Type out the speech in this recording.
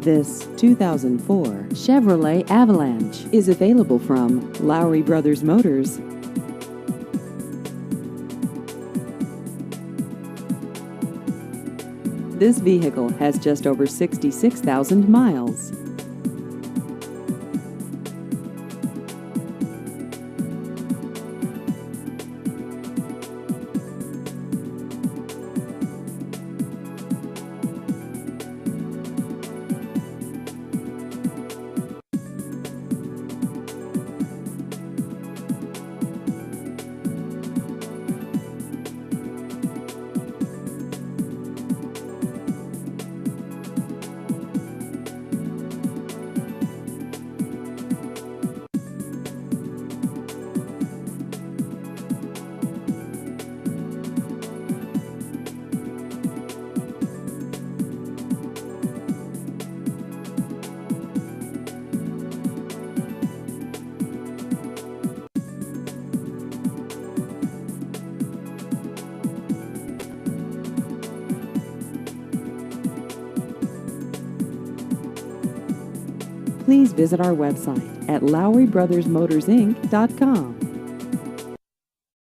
This 2004 Chevrolet Avalanche is available from Lowry Brothers Motors. This vehicle has just over 66,000 miles. Please visit our website at LowryBrothersMotorsInc.com.